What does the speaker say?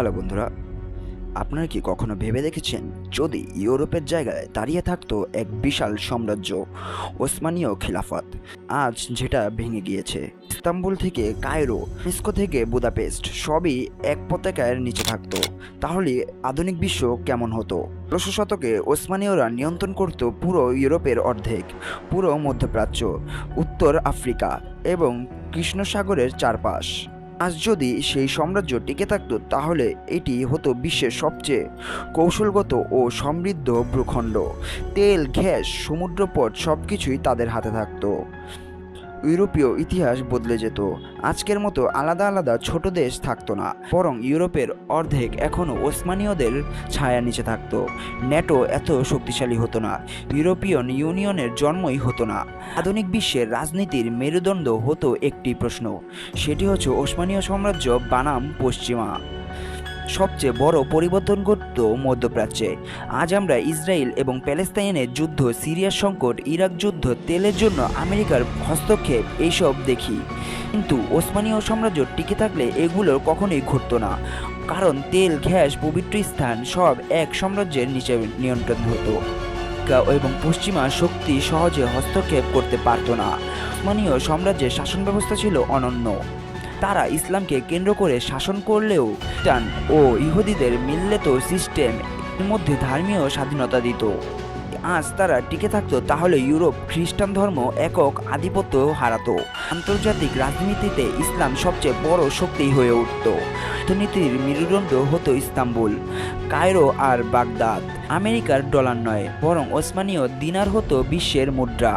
Hello বন্ধুরা, আপনারা কি কখনো ভেবে দেখেছেন যদি ইউরোপের জায়গায় দাঁড়িয়ে থাকতো এক বিশাল সাম্রাজ্য, ওসমানীয় খিলাফত, আজ যেটা ভেঙে গিয়েছে। ইস্তাম্বুল থেকে কায়রো, মস্কো থেকে বুদাপেস্ট সবই এক পতাকার নিচে থাকতো, তাহলে আধুনিক বিশ্ব কেমন হতো? ১৬শ শতকে ওসমানীয়রা নিয়ন্ত্রণ করত পুরো ইউরোপের অর্ধেক, পুরো মধ্যপ্রাচ্য, উত্তর আফ্রিকা এবং কৃষ্ণ সাগরের চারপাশ। আজ যদি সেই সাম্রাজ্য টিকে থাকতো তাহলে এটি হতো বিশ্বের সবচেয়ে কৌশলগত ও সমৃদ্ধ ভূখণ্ড। তেল, গ্যাস, সমুদ্রপথ সবকিছুই তাদের হাতে থাকতো। ইউরোপীয় ইতিহাস বদলে যেত। আজকের মতো আলাদা আলাদা ছোট দেশ থাকতো না, বরং ইউরোপের অর্ধেক এখনও ওসমানীয়দের ছায়া নিচে থাকতো। ন্যাটো এত শক্তিশালী হতো না, ইউরোপিয়ান ইউনিয়নের জন্মই হতো না। আধুনিক বিশ্বের রাজনীতির মেরুদণ্ড হতো একটি প্রশ্ন, সেটি হচ্ছে ওসমানীয় সাম্রাজ্য বনাম পশ্চিমা। সবচেয়ে বড় পরিবর্তন ঘটত মধ্যপ্রাচ্যে। আজ আমরা ইসরায়েল এবং প্যালেস্তাইনের যুদ্ধ, সিরিয়ার সংকট, ইরাক যুদ্ধ, তেলের জন্য আমেরিকার হস্তক্ষেপ এইসব দেখি, কিন্তু ওসমানীয় সাম্রাজ্য টিকে থাকলে এগুলো কখনোই ঘটতো না। কারণ তেল, গ্যাস, পবিত্র স্থান সব এক সাম্রাজ্যের নিচে নিয়ন্ত্রণ হতো এবং পশ্চিমা শক্তি সহজে হস্তক্ষেপ করতে পারত না। ওসমানীয় সাম্রাজ্যের শাসন ব্যবস্থা ছিল অনন্য। তারা ইসলামকে কেন্দ্র করে শাসন করলেও খ্রিস্টান ও ইহুদিদের মিল্লত সিস্টেম এর মধ্যে ধর্মীয় স্বাধীনতা দিত। আজ তারা টিকে থাকতো তাহলে ইউরোপ খ্রিস্টান ধর্ম একক আধিপত্য হারাতো। আন্তর্জাতিক রাজনীতিতে ইসলাম সবচেয়ে বড় শক্তি হয়ে উঠত। অর্থনীতির মেরুদণ্ড হতো ইস্তাম্বুল, কায়রো আর বাগদাদ। আমেরিকার ডলার নয়, বরং ওসমানীয় দিনার হতো বিশ্বের মুদ্রা।